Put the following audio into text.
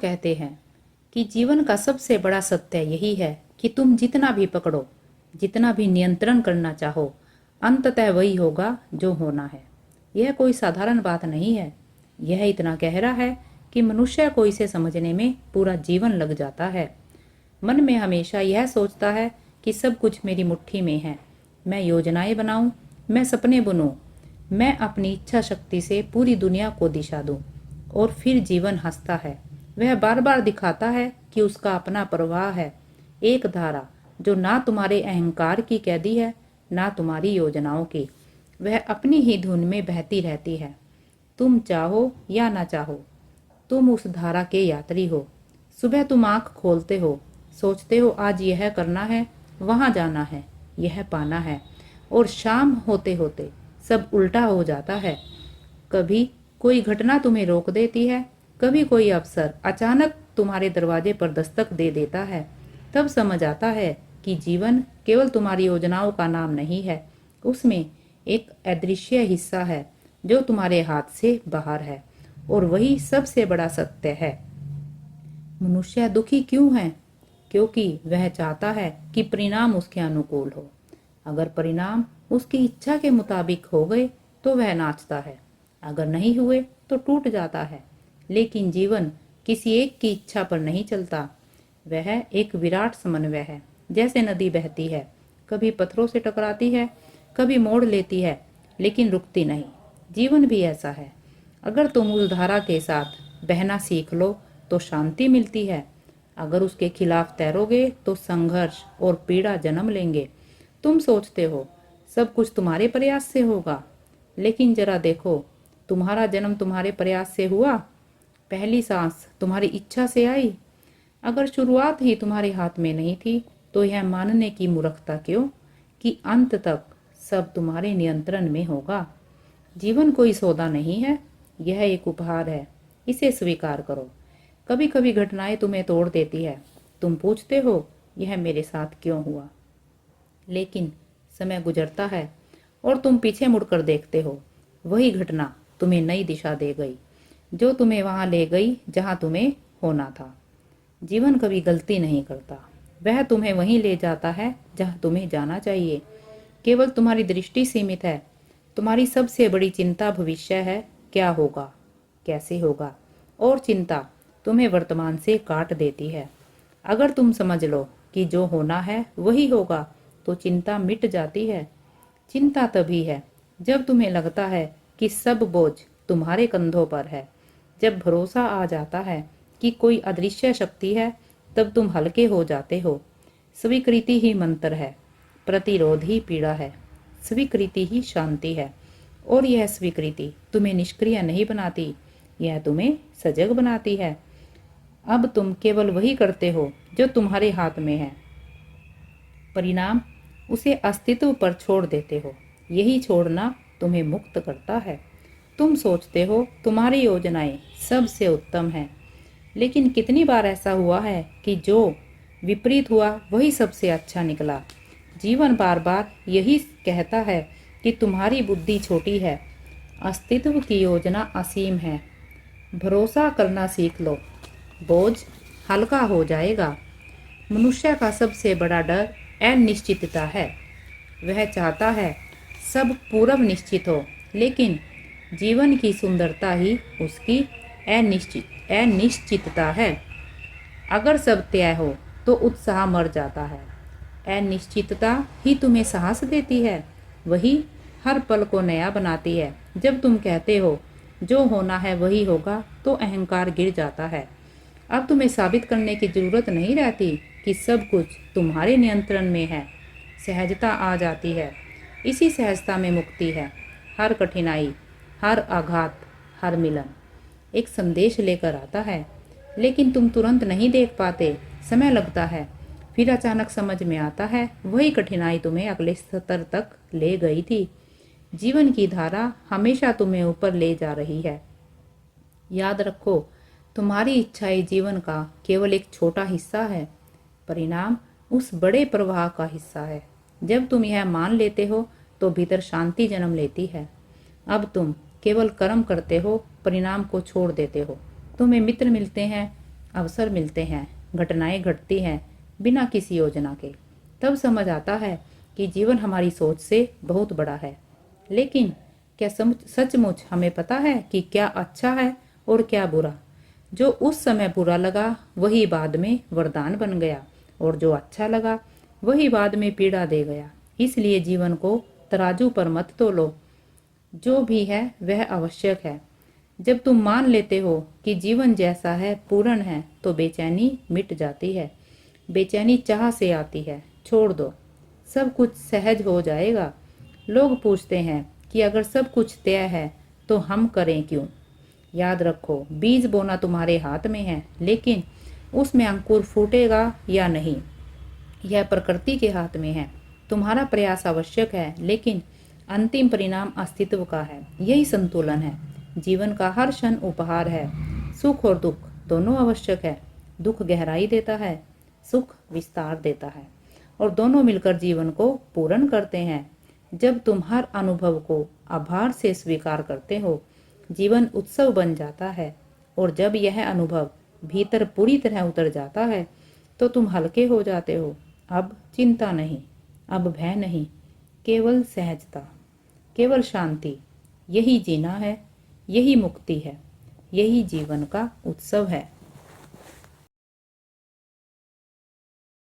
कहते हैं कि जीवन का सबसे बड़ा सत्य यही है कि तुम जितना भी पकड़ो, जितना भी नियंत्रण करना चाहो, अंततः वही होगा जो होना है। यह कोई साधारण बात नहीं है। यह इतना गहरा है कि मनुष्य को इसे समझने में पूरा जीवन लग जाता है। मन में हमेशा यह सोचता है कि सब कुछ मेरी मुट्ठी में है। मैं योजनाएं बनाऊं, मैं सपने बुनूं, मैं अपनी इच्छा शक्ति से पूरी दुनिया को दिशा दूं। और फिर जीवन हंसता है। वह बार बार दिखाता है कि उसका अपना प्रवाह है, एक धारा जो ना तुम्हारे अहंकार की कैदी है, ना तुम्हारी योजनाओं की। वह अपनी ही धुन में बहती रहती है। तुम चाहो या ना चाहो, तुम उस धारा के यात्री हो। सुबह तुम आंख खोलते हो, सोचते हो आज यह करना है, वहां जाना है, यह पाना है, और शाम होते होते सब उल्टा हो जाता है। कभी कोई घटना तुम्हें रोक देती है, कभी कोई अवसर अचानक तुम्हारे दरवाजे पर दस्तक दे देता है। तब समझ आता है कि जीवन केवल तुम्हारी योजनाओं का नाम नहीं है, उसमें एक अदृश्य हिस्सा है जो तुम्हारे हाथ से बाहर है। और वही सबसे बड़ा सत्य है। मनुष्य दुखी क्यों है? क्योंकि वह चाहता है कि परिणाम उसके अनुकूल हो। अगर परिणाम उसकी इच्छा के मुताबिक हो गए तो वह नाचता है, अगर नहीं हुए तो टूट जाता है। लेकिन जीवन किसी एक की इच्छा पर नहीं चलता। वह एक विराट समन्वय है। जैसे नदी बहती है, कभी पत्थरों से टकराती है, कभी मोड़ लेती है, लेकिन रुकती नहीं। जीवन भी ऐसा है। अगर तुम उस धारा के साथ बहना सीख लो तो शांति मिलती है। अगर उसके खिलाफ तैरोगे तो संघर्ष और पीड़ा जन्म लेंगे। तुम सोचते हो सब कुछ तुम्हारे प्रयास से होगा, लेकिन जरा देखो, तुम्हारा जन्म तुम्हारे प्रयास से हुआ? पहली सांस तुम्हारी इच्छा से आई? अगर शुरुआत ही तुम्हारे हाथ में नहीं थी तो यह मानने की मूर्खता क्यों कि अंत तक सब तुम्हारे नियंत्रण में होगा। जीवन कोई सौदा नहीं है, यह एक उपहार है। इसे स्वीकार करो। कभी कभी घटनाएं तुम्हें तोड़ देती है। तुम पूछते हो यह मेरे साथ क्यों हुआ? लेकिन समय गुजरता है और तुम पीछे मुड़कर देखते हो, वही घटना तुम्हें नई दिशा दे गई, जो तुम्हें वहां ले गई जहां तुम्हें होना था। जीवन कभी गलती नहीं करता, वह तुम्हें वहीं ले जाता है जहां तुम्हें जाना चाहिए। केवल तुम्हारी दृष्टि सीमित है। तुम्हारी सबसे बड़ी चिंता भविष्य है, क्या होगा, कैसे होगा, और चिंता तुम्हें वर्तमान से काट देती है। अगर तुम समझ लो कि जो होना है वही होगा तो चिंता मिट जाती है। चिंता तभी है जब तुम्हें लगता है कि सब बोझ तुम्हारे कंधों पर है। जब भरोसा आ जाता है कि कोई अदृश्य शक्ति है, तब तुम हल्के हो जाते हो। स्वीकृति ही मंत्र है, प्रतिरोध ही पीड़ा है, स्वीकृति ही शांति है। और यह स्वीकृति तुम्हें निष्क्रिय नहीं बनाती, यह तुम्हें सजग बनाती है। अब तुम केवल वही करते हो जो तुम्हारे हाथ में है। परिणाम उसे अस्तित्व पर छोड़ देते हो। यही छोड़ना तुम्हें मुक्त करता है। तुम सोचते हो तुम्हारी योजनाएं सबसे उत्तम है, लेकिन कितनी बार ऐसा हुआ है कि जो विपरीत हुआ वही सबसे अच्छा निकला। जीवन बार बार यही कहता है कि तुम्हारी बुद्धि छोटी है, अस्तित्व की योजना असीम है। भरोसा करना सीख लो, बोझ हल्का हो जाएगा। मनुष्य का सबसे बड़ा डर अनिश्चितता है। वह चाहता है सब पूर्व निश्चित हो, लेकिन जीवन की सुंदरता ही उसकी अनिश्चितता है। अगर सब तय हो तो उत्साह मर जाता है। अनिश्चितता ही तुम्हें साहस देती है, वही हर पल को नया बनाती है। जब तुम कहते हो जो होना है वही होगा तो अहंकार गिर जाता है। अब तुम्हें साबित करने की जरूरत नहीं रहती कि सब कुछ तुम्हारे नियंत्रण में है। सहजता आ जाती है। इसी सहजता में मुक्ति है। हर कठिनाई, हर आघात, हर मिलन एक संदेश लेकर आता है, लेकिन तुम तुरंत नहीं देख पाते, समय लगता है। फिर अचानक समझ में आता है वही कठिनाई तुम्हें अगले स्तर तक ले गई थी। जीवन की धारा हमेशा तुम्हें ऊपर ले जा रही है। याद रखो, तुम्हारी इच्छाएं जीवन का केवल एक छोटा हिस्सा है, परिणाम उस बड़े प्रवाह का हिस्सा है। जब तुम यह मान लेते हो तो भीतर शांति जन्म लेती है। अब तुम केवल कर्म करते हो, परिणाम को छोड़ देते हो। तुम्हें मित्र मिलते हैं, अवसर मिलते हैं, घटनाएं घटती हैं बिना किसी योजना के। तब समझ आता है कि जीवन हमारी सोच से बहुत बड़ा है। लेकिन क्या सचमुच हमें पता है कि क्या अच्छा है और क्या बुरा? जो उस समय बुरा लगा वही बाद में वरदान बन गया, और जो अच्छा लगा वही बाद में पीड़ा दे गया। इसलिए जीवन को तराजू पर मत तोलो। जो भी है वह आवश्यक है। जब तुम मान लेते हो कि जीवन जैसा है पूर्ण है, तो बेचैनी मिट जाती है। बेचैनी चाह से आती है, छोड़ दो, सब कुछ सहज हो जाएगा। लोग पूछते हैं कि अगर सब कुछ तय है तो हम करें क्यों? याद रखो, बीज बोना तुम्हारे हाथ में है, लेकिन उसमें अंकुर फूटेगा या नहीं यह प्रकृति के हाथ में है। तुम्हारा प्रयास आवश्यक है, लेकिन अंतिम परिणाम अस्तित्व का है। यही संतुलन है। जीवन का हर क्षण उपहार है। सुख और दुख दोनों आवश्यक है। दुख गहराई देता है, सुख विस्तार देता है, और दोनों मिलकर जीवन को पूर्ण करते हैं। जब तुम हर अनुभव को आभार से स्वीकार करते हो, जीवन उत्सव बन जाता है। और जब यह अनुभव भीतर पूरी तरह उतर जाता है, तो तुम हल्के हो जाते हो। अब चिंता नहीं, अब भय नहीं, केवल सहजता, केवल शांति। यही जीना है, यही मुक्ति है, यही जीवन का उत्सव है।